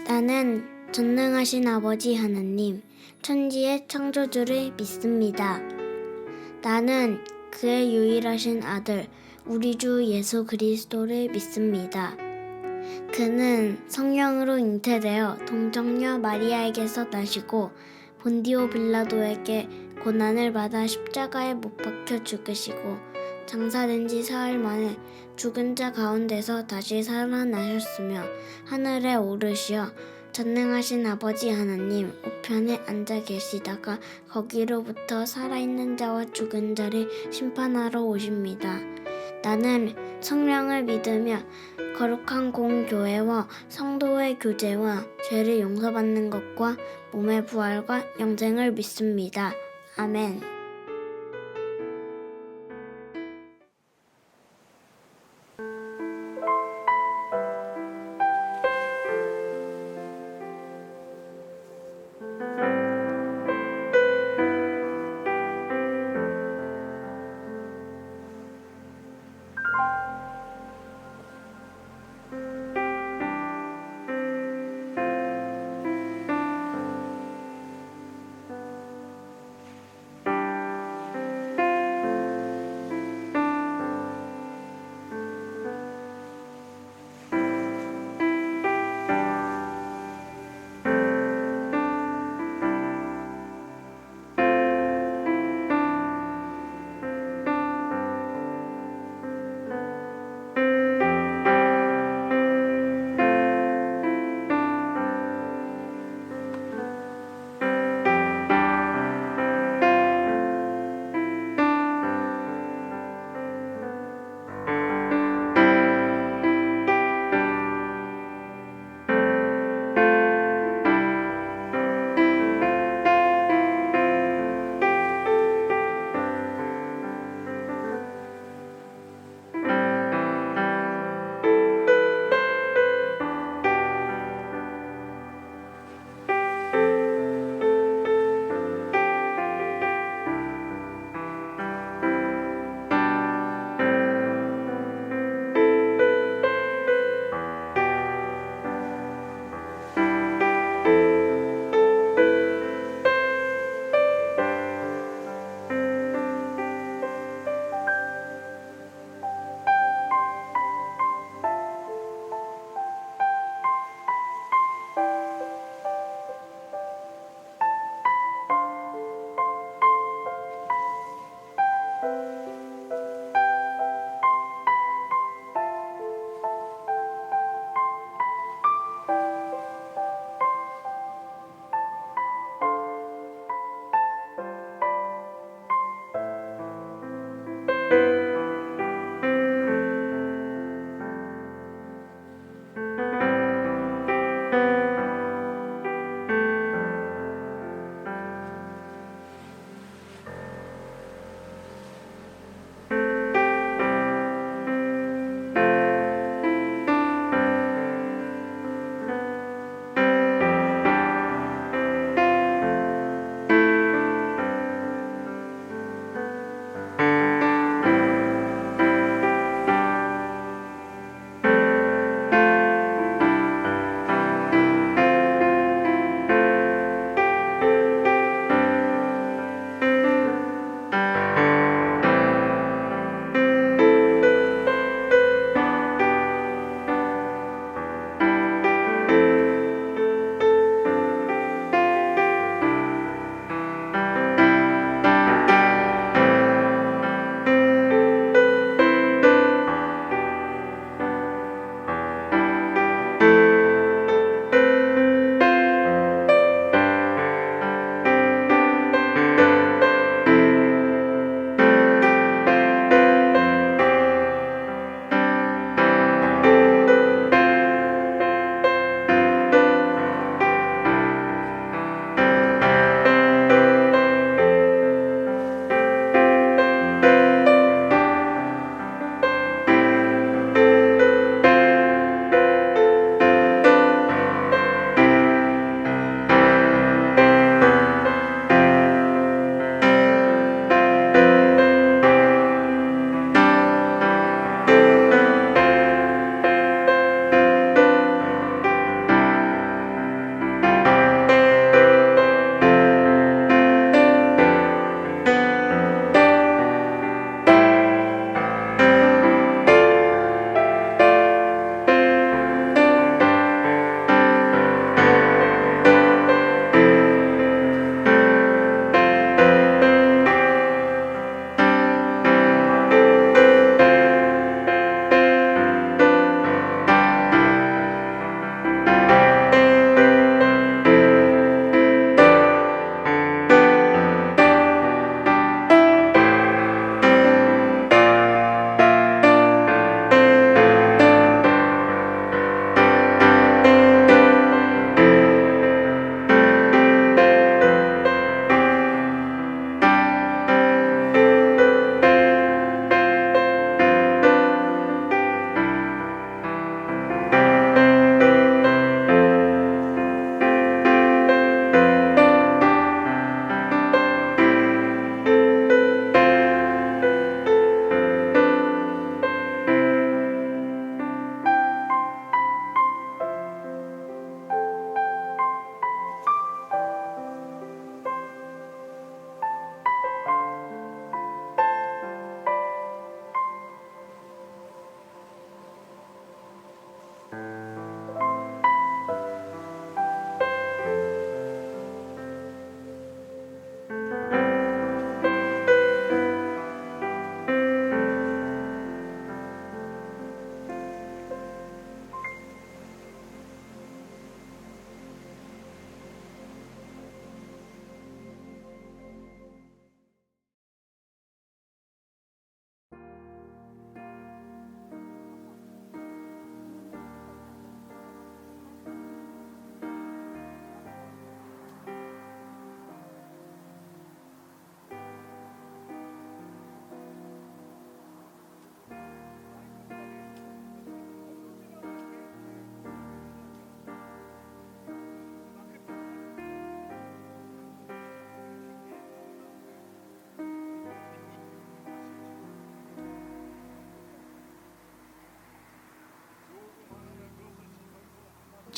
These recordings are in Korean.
나는 전능하신 아버지 하나님, 천지의 창조주를 믿습니다. 나는 그의 유일하신 아들, 우리 주 예수 그리스도를 믿습니다. 그는 성령으로 잉태되어 동정녀 마리아에게서 나시고 본디오 빌라도에게 고난을 받아 십자가에 못 박혀 죽으시고 장사된 지 사흘 만에 죽은 자 가운데서 다시 살아나셨으며 하늘에 오르시어 전능하신 아버지 하나님 우편에 앉아 계시다가 거기로부터 살아있는 자와 죽은 자를 심판하러 오십니다. 나는 성령을 믿으며 거룩한 공교회와 성도의 교제와 죄를 용서받는 것과 몸의 부활과 영생을 믿습니다. 아멘.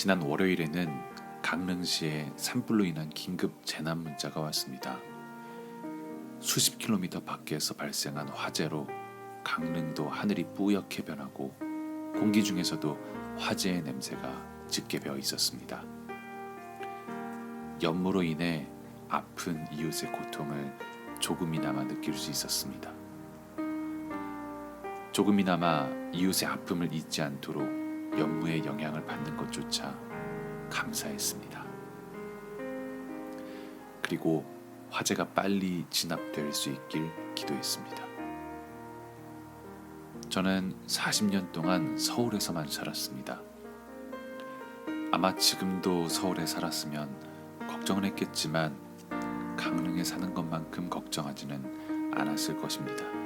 지난 월요일에는 강릉시에 산불로 인한 긴급 재난 문자가 왔습니다. 수십 킬로미터 밖에서 발생한 화재로 강릉도 하늘이 뿌옇게 변하고 공기 중에서도 화재의 냄새가 짙게 배어 있었습니다. 연무로 인해 아픈 이웃의 고통을 조금이나마 느낄 수 있었습니다. 조금이나마 이웃의 아픔을 잊지 않도록 연무의 영향을 받는 것조차 감사했습니다. 그리고 화재가 빨리 진압될 수 있길 기도했습니다. 저는 40년 동안 서울에서만 살았습니다. 아마 지금도 서울에 살았으면 걱정을 했겠지만 강릉에 사는 것만큼 걱정하지는 않았을 것입니다.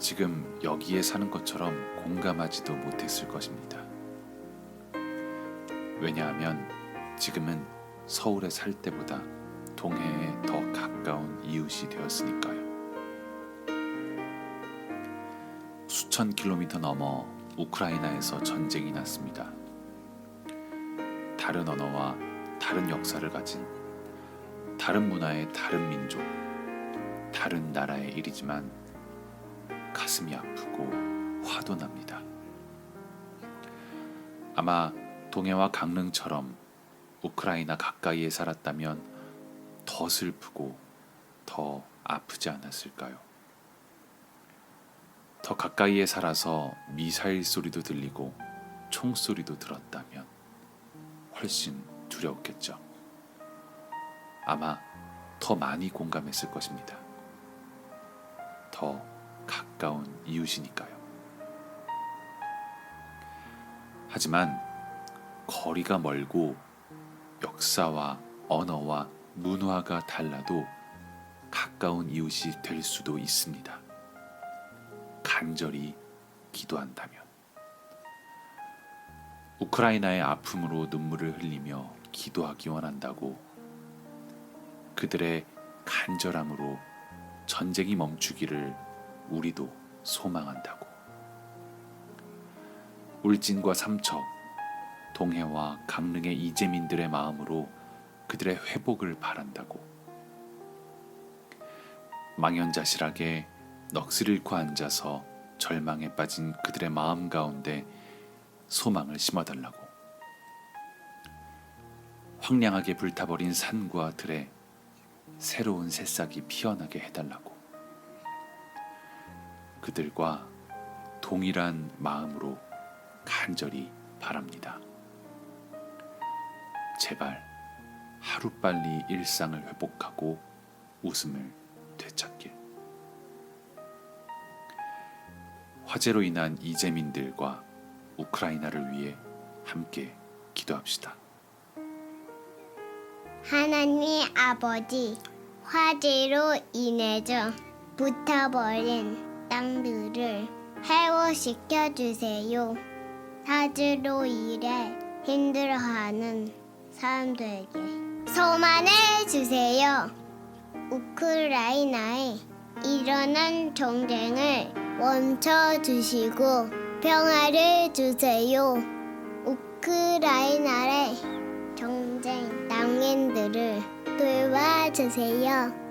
지금 여기에 사는 것처럼 공감하지도 못했을 것입니다. 왜냐하면 지금은 서울에 살 때보다 동해에 더 가까운 이웃이 되었으니까요. 수천 킬로미터 넘어 우크라이나에서 전쟁이 났습니다. 다른 언어와 다른 역사를 가진 다른 문화의 다른 민족, 다른 나라의 일이지만 가슴이 아프고 화도 납니다. 아마 동해와 강릉처럼 우크라이나 가까이에 살았다면 더 슬프고 더 아프지 않았을까요? 더 가까이에 살아서 미사일 소리도 들리고 총소리도 들었다면 훨씬 두려웠겠죠. 아마 더 많이 공감했을 것입니다. 더 가까운 이웃이니까요. 하지만 거리가 멀고 역사와 언어와 문화가 달라도 가까운 이웃이 될 수도 있습니다. 간절히 기도한다면. 우크라이나의 아픔으로 눈물을 흘리며 기도하기 원한다고, 그들의 간절함으로 전쟁이 멈추기를 우리도 소망한다고, 울진과 삼척, 동해와 강릉의 이재민들의 마음으로 그들의 회복을 바란다고, 망연자실하게 넋을 잃고 앉아서 절망에 빠진 그들의 마음 가운데 소망을 심어달라고, 황량하게 불타버린 산과 들에 새로운 새싹이 피어나게 해달라고, 그들과 동일한 마음으로 간절히 바랍니다. 제발 하루빨리 일상을 회복하고 웃음을 되찾길. 화재로 인한 이재민들과 우크라이나를 위해 함께 기도합시다. 하나님 아버지, 화재로 인해서 불타버린 땅들을 회복시켜 주세요. 화재로 인해 힘들어하는 사람들에게 소망을 주세요. 우크라이나에 일어난 전쟁을 멈춰 주시고 평화를 주세요. 우크라이나의 전쟁 난민들을 도와주세요.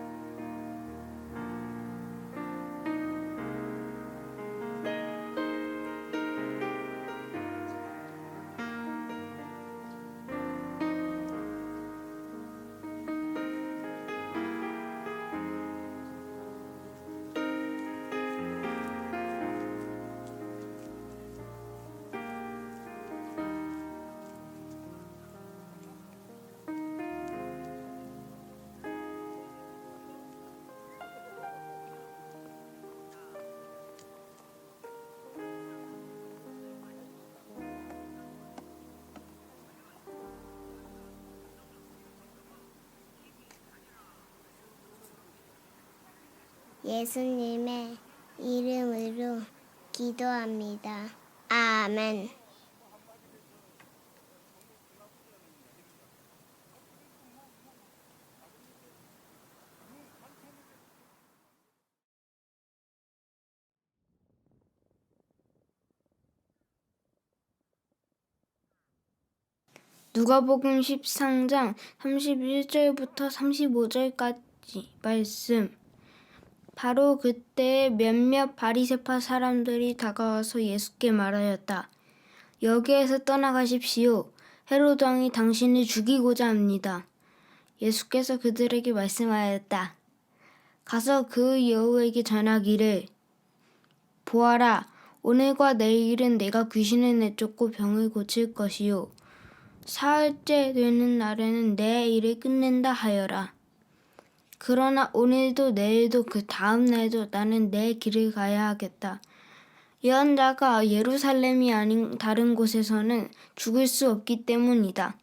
예수님의 이름으로 기도합니다. 아멘. 누가복음 13장 31절부터 35절까지 말씀. 바로 그때 몇몇 바리새파 사람들이 다가와서 예수께 말하였다. 여기에서 떠나가십시오. 헤롯 왕이 당신을 죽이고자 합니다. 예수께서 그들에게 말씀하였다. 가서 그 여우에게 전하기를 보아라, 오늘과 내일은 내가 귀신을 내쫓고 병을 고칠 것이요 사흘째 되는 날에는 내 일을 끝낸다 하여라. 그러나 오늘도 내일도 그 다음 날도 나는 내 길을 가야 하겠다. 예언자가 예루살렘이 아닌 다른 곳에서는 죽을 수 없기 때문이다.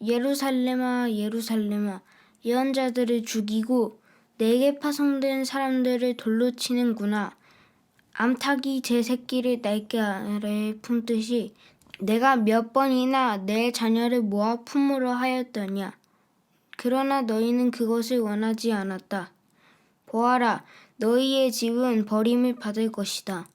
예루살렘아, 예루살렘아, 예언자들을 죽이고 내게 파송된 사람들을 돌로 치는구나. 암탉이 제 새끼를 날개 아래에 품듯이 내가 몇 번이나 내 자녀를 모아 품으려 하였더냐. 그러나 너희는 그것을 원하지 않았다. 보아라, 너희의 집은 버림을 받을 것이다.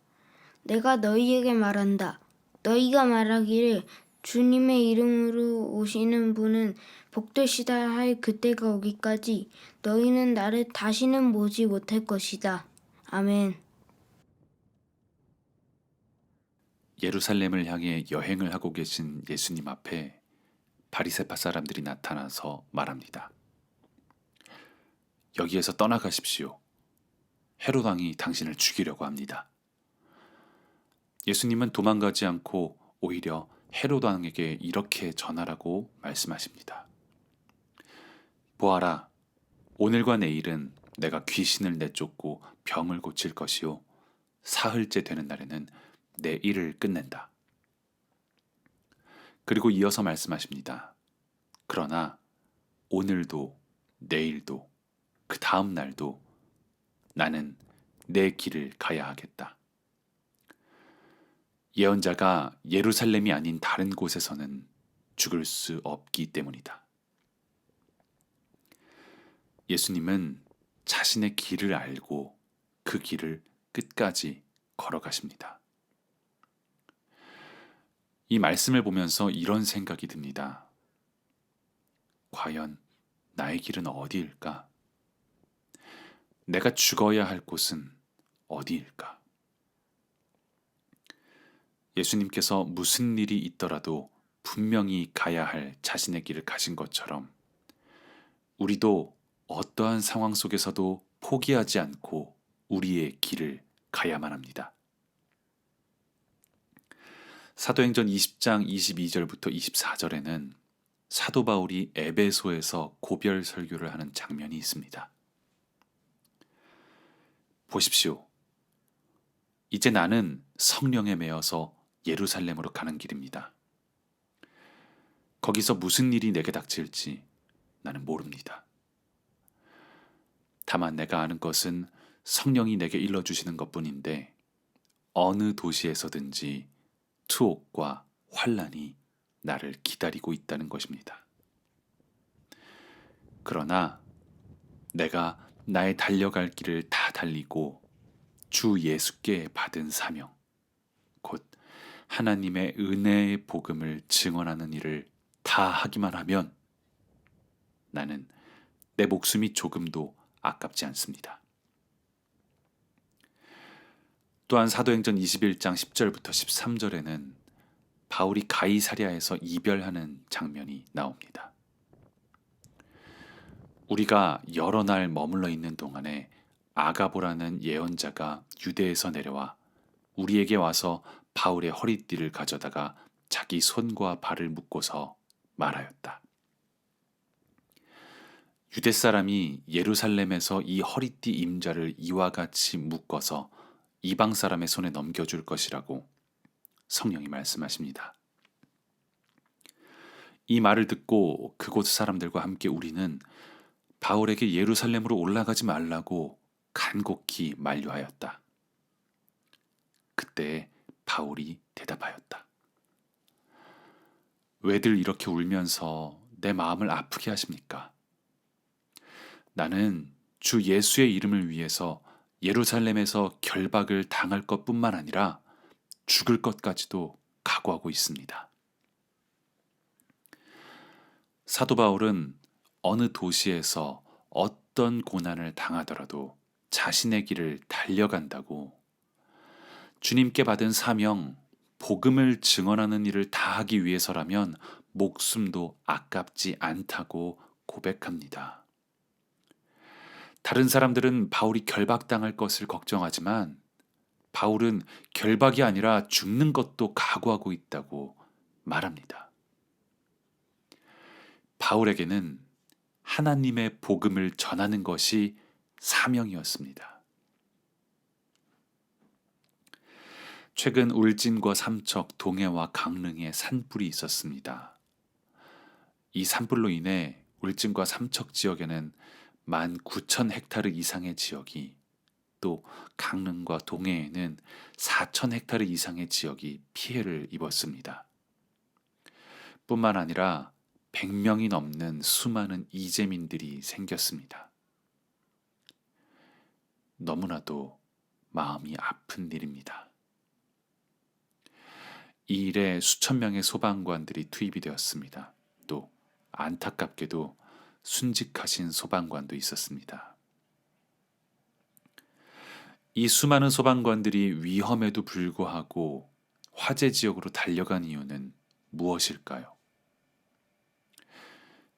내가 너희에게 말한다. 너희가 말하기를 주님의 이름으로 오시는 분은 복되시다 할 그때가 오기까지 너희는 나를 다시는 보지 못할 것이다. 아멘. 예루살렘을 향해 여행을 하고 계신 예수님 앞에 바리새파 사람들이 나타나서 말합니다. 여기에서 떠나가십시오. 헤롯 왕이 당신을 죽이려고 합니다. 예수님은 도망가지 않고 오히려 헤롯 왕에게 이렇게 전하라고 말씀하십니다. 보아라, 오늘과 내일은 내가 귀신을 내쫓고 병을 고칠 것이요 사흘째 되는 날에는 내 일을 끝낸다. 그리고 이어서 말씀하십니다. 그러나 오늘도 내일도 그 다음 날도 나는 내 길을 가야 하겠다. 예언자가 예루살렘이 아닌 다른 곳에서는 죽을 수 없기 때문이다. 예수님은 자신의 길을 알고 그 길을 끝까지 걸어가십니다. 이 말씀을 보면서 이런 생각이 듭니다. 과연 나의 길은 어디일까? 내가 죽어야 할 곳은 어디일까? 예수님께서 무슨 일이 있더라도 분명히 가야 할 자신의 길을 가신 것처럼 우리도 어떠한 상황 속에서도 포기하지 않고 우리의 길을 가야만 합니다. 사도행전 20장 22절부터 24절에는 사도 바울이 에베소에서 고별 설교를 하는 장면이 있습니다. 보십시오. 이제 나는 성령에 매여서 예루살렘으로 가는 길입니다. 거기서 무슨 일이 내게 닥칠지 나는 모릅니다. 다만 내가 아는 것은 성령이 내게 일러주시는 것뿐인데 어느 도시에서든지 투옥과 환난이 나를 기다리고 있다는 것입니다. 그러나 내가 나의 달려갈 길을 다 달리고 주 예수께 받은 사명, 곧 하나님의 은혜의 복음을 증언하는 일을 다 하기만 하면 나는 내 목숨이 조금도 아깝지 않습니다. 또한 사도행전 21장 10절부터 13절에는 바울이 가이사랴에서 이별하는 장면이 나옵니다. 우리가 여러 날 머물러 있는 동안에 아가보라는 예언자가 유대에서 내려와 우리에게 와서 바울의 허리띠를 가져다가 자기 손과 발을 묶고서 말하였다. 유대 사람이 예루살렘에서 이 허리띠 임자를 이와 같이 묶어서 이방 사람의 손에 넘겨줄 것이라고 성령이 말씀하십니다. 이 말을 듣고 그곳 사람들과 함께 우리는 바울에게 예루살렘으로 올라가지 말라고 간곡히 만류하였다. 그때 바울이 대답하였다. 왜들 이렇게 울면서 내 마음을 아프게 하십니까? 나는 주 예수의 이름을 위해서 예루살렘에서 결박을 당할 것뿐만 아니라 죽을 것까지도 각오하고 있습니다. 사도 바울은 어느 도시에서 어떤 고난을 당하더라도 자신의 길을 달려간다고, 주님께 받은 사명, 복음을 증언하는 일을 다하기 위해서라면 목숨도 아깝지 않다고 고백합니다. 다른 사람들은 바울이 결박당할 것을 걱정하지만 바울은 결박이 아니라 죽는 것도 각오하고 있다고 말합니다. 바울에게는 하나님의 복음을 전하는 것이 사명이었습니다. 최근 울진과 삼척, 동해와 강릉에 산불이 있었습니다. 이 산불로 인해 울진과 삼척 지역에는 19,000헥타르 이상의 지역이, 또 강릉과 동해에는 4,000헥타르 이상의 지역이 피해를 입었습니다. 뿐만 아니라 100명이 넘는 수많은 이재민들이 생겼습니다. 너무나도 마음이 아픈 일입니다. 이 일에 수천 명의 소방관들이 투입이 되었습니다. 또 안타깝게도 순직하신 소방관도 있었습니다. 이 수많은 소방관들이 위험에도 불구하고 화재 지역으로 달려간 이유는 무엇일까요?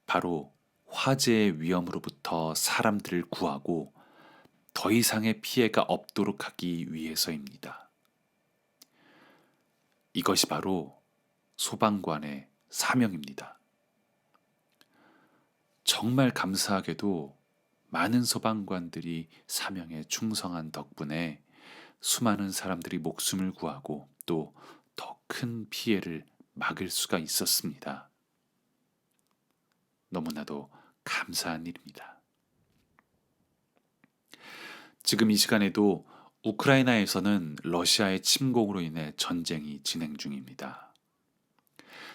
바로 화재의 위험으로부터 사람들을 구하고 더 이상의 피해가 없도록 하기 위해서입니다. 이것이 바로 소방관의 사명입니다. 정말 감사하게도 많은 소방관들이 사명에 충성한 덕분에 수많은 사람들이 목숨을 구하고 또 더 큰 피해를 막을 수가 있었습니다. 너무나도 감사한 일입니다. 지금 이 시간에도 우크라이나에서는 러시아의 침공으로 인해 전쟁이 진행 중입니다.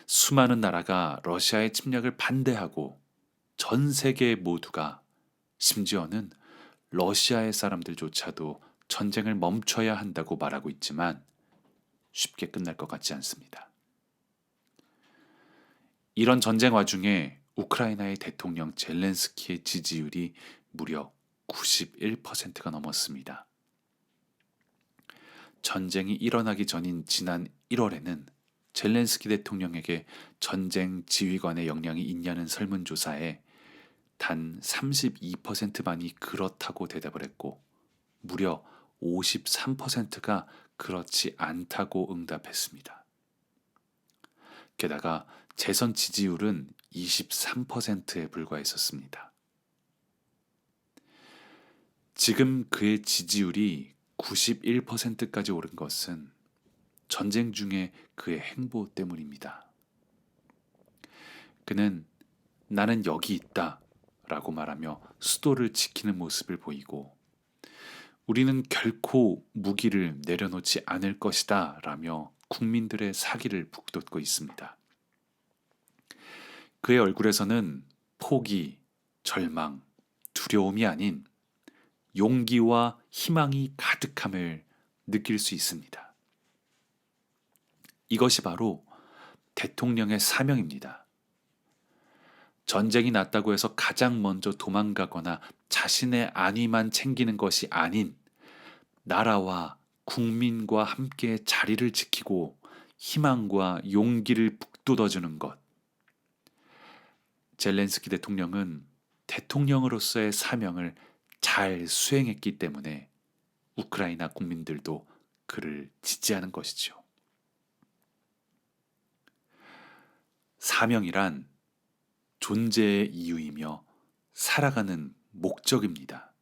수많은 나라가 러시아의 침략을 반대하고 전 세계 모두가, 심지어는 러시아의 사람들조차도 전쟁을 멈춰야 한다고 말하고 있지만 쉽게 끝날 것 같지 않습니다. 이런 전쟁 와중에 우크라이나의 대통령 젤렌스키의 지지율이 무려 91%가 넘었습니다. 전쟁이 일어나기 전인 지난 1월에는 젤렌스키 대통령에게 전쟁 지휘관의 역량이 있냐는 설문조사에 단 32%만이 그렇다고 대답을 했고 무려 53%가 그렇지 않다고 응답했습니다. 게다가 재선 지지율은 23%에 불과했었습니다. 지금 그의 지지율이 91%까지 오른 것은 전쟁 중에 그의 행보 때문입니다. 그는 나는 여기 있다 라고 말하며 수도를 지키는 모습을 보이고, 우리는 결코 무기를 내려놓지 않을 것이다 라며 국민들의 사기를 북돋고 있습니다. 그의 얼굴에서는 포기, 절망, 두려움이 아닌 용기와 희망이 가득함을 느낄 수 있습니다. 이것이 바로 대통령의 사명입니다. 전쟁이 났다고 해서 가장 먼저 도망가거나 자신의 안위만 챙기는 것이 아닌 나라와 국민과 함께 자리를 지키고 희망과 용기를 북돋워주는 것. 젤렌스키 대통령은 대통령으로서의 사명을 잘 수행했기 때문에 우크라이나 국민들도 그를 지지하는 것이죠. 사명이란 존재의 이유이며 살아가는 목적입니다.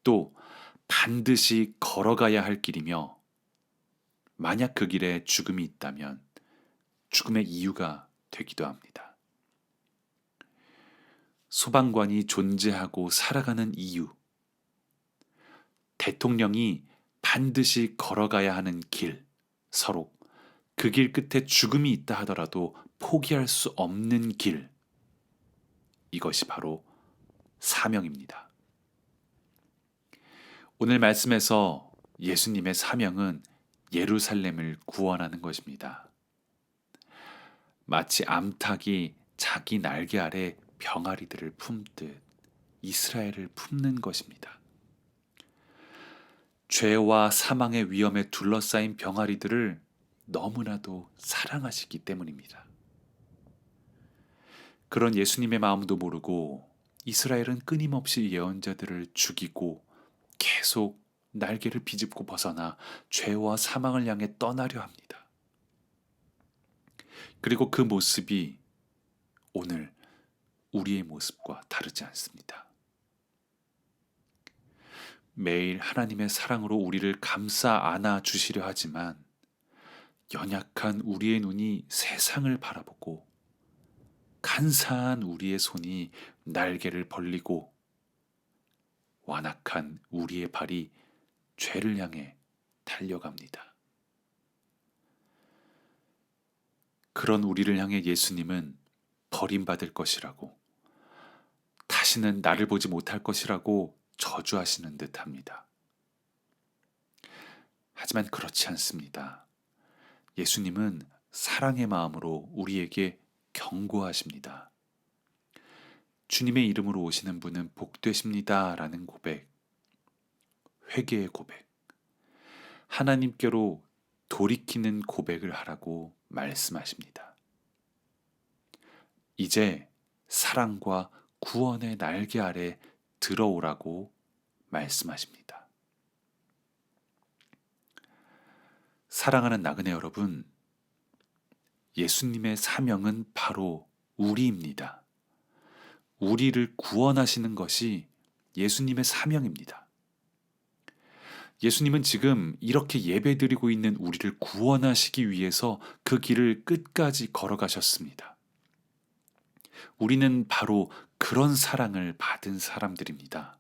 또 반드시 걸어가야 할 길이며, 만약 그 길에 죽음이 있다면 죽음의 이유가 되기도 합니다. 소방관이 존재하고 살아가는 이유, 대통령이 반드시 걸어가야 하는 길, 서로 그 길 끝에 죽음이 있다 하더라도 포기할 수 없는 길, 이것이 바로 사명입니다. 오늘 말씀에서 예수님의 사명은 예루살렘을 구원하는 것입니다. 마치 암탉이 자기 날개 아래 병아리들을 품듯 이스라엘을 품는 것입니다. 죄와 사망의 위험에 둘러싸인 병아리들을 너무나도 사랑하시기 때문입니다. 그런 예수님의 마음도 모르고 이스라엘은 끊임없이 예언자들을 죽이고 계속 날개를 비집고 벗어나 죄와 사망을 향해 떠나려 합니다. 그리고 그 모습이 오늘 우리의 모습과 다르지 않습니다. 매일 하나님의 사랑으로 우리를 감싸 안아 주시려 하지만 연약한 우리의 눈이 세상을 바라보고 간사한 우리의 손이 날개를 벌리고 완악한 우리의 발이 죄를 향해 달려갑니다. 그런 우리를 향해 예수님은 버림받을 것이라고, 다시는 나를 보지 못할 것이라고 저주하시는 듯합니다. 하지만 그렇지 않습니다. 예수님은 사랑의 마음으로 우리에게 경고하십니다. 주님의 이름으로 오시는 분은 복되십니다 라는 고백, 회개의 고백, 하나님께로 돌이키는 고백을 하라고 말씀하십니다. 이제 사랑과 구원의 날개 아래 들어오라고 말씀하십니다. 사랑하는 나그네 여러분, 예수님의 사명은 바로 우리입니다. 우리를 구원하시는 것이 예수님의 사명입니다. 예수님은 지금 이렇게 예배드리고 있는 우리를 구원하시기 위해서 그 길을 끝까지 걸어가셨습니다. 우리는 바로 그런 사랑을 받은 사람들입니다.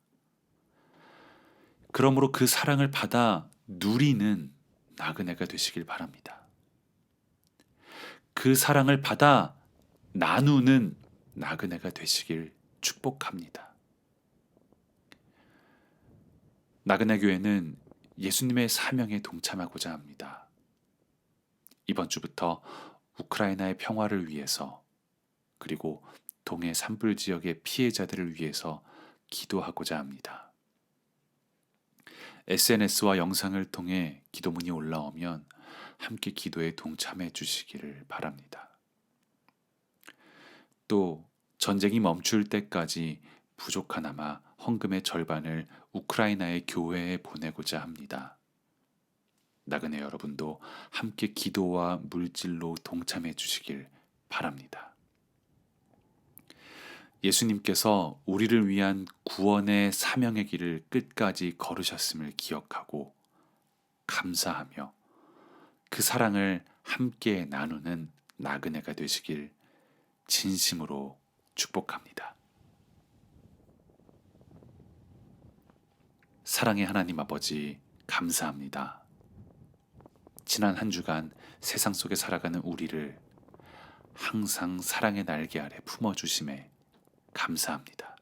그러므로 그 사랑을 받아 누리는 나그네가 되시길 바랍니다. 그 사랑을 받아 나누는 나그네가 되시길 축복합니다. 나그네 교회는 예수님의 사명에 동참하고자 합니다. 이번 주부터 우크라이나의 평화를 위해서, 그리고 동해 산불 지역의 피해자들을 위해서 기도하고자 합니다. SNS와 영상을 통해 기도문이 올라오면 함께 기도에 동참해 주시기를 바랍니다. 또 전쟁이 멈출 때까지 부족하나마 헌금의 절반을 우크라이나의 교회에 보내고자 합니다. 나그네 여러분도 함께 기도와 물질로 동참해 주시길 바랍니다. 예수님께서 우리를 위한 구원의 사명의 길을 끝까지 걸으셨음을 기억하고 감사하며 그 사랑을 함께 나누는 나그네가 되시길 진심으로 축복합니다. 사랑의 하나님 아버지, 감사합니다. 지난 한 주간 세상 속에 살아가는 우리를 항상 사랑의 날개 아래 품어주심에 감사합니다.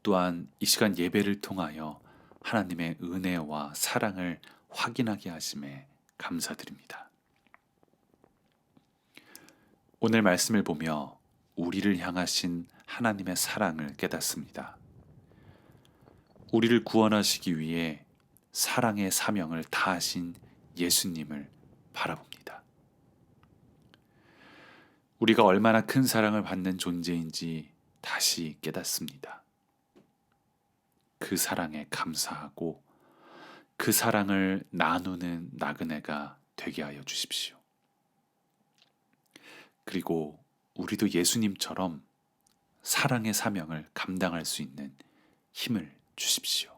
또한 이 시간 예배를 통하여 하나님의 은혜와 사랑을 확인하게 하심에 감사드립니다. 오늘 말씀을 보며 우리를 향하신 하나님의 사랑을 깨닫습니다. 우리를 구원하시기 위해 사랑의 사명을 다하신 예수님을 바라봅니다. 우리가 얼마나 큰 사랑을 받는 존재인지 다시 깨닫습니다. 그 사랑에 감사하고 그 사랑을 나누는 나그네가 되게 하여 주십시오. 그리고 우리도 예수님처럼 사랑의 사명을 감당할 수 있는 힘을 주십시오.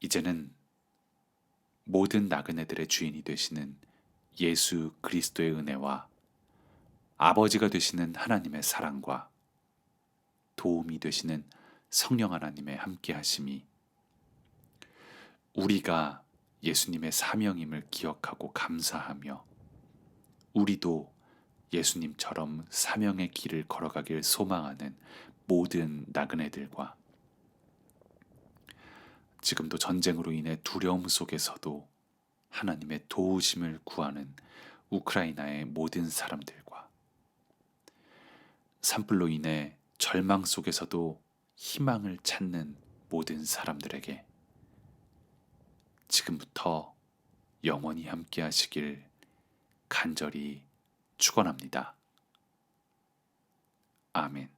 이제는 모든 나그네들의 주인이 되시는 예수 그리스도의 은혜와 아버지가 되시는 하나님의 사랑과 도움이 되시는 성령 하나님의 함께하심이 우리가 예수님의 사명임을 기억하고 감사하며 우리도 예수님처럼 사명의 길을 걸어가길 소망하는 모든 나그네들과 지금도 전쟁으로 인해 두려움 속에서도 하나님의 도우심을 구하는 우크라이나의 모든 사람들과 산불로 인해 절망 속에서도 희망을 찾는 모든 사람들에게 지금부터 영원히 함께 하시길 간절히 축원합니다. 아멘.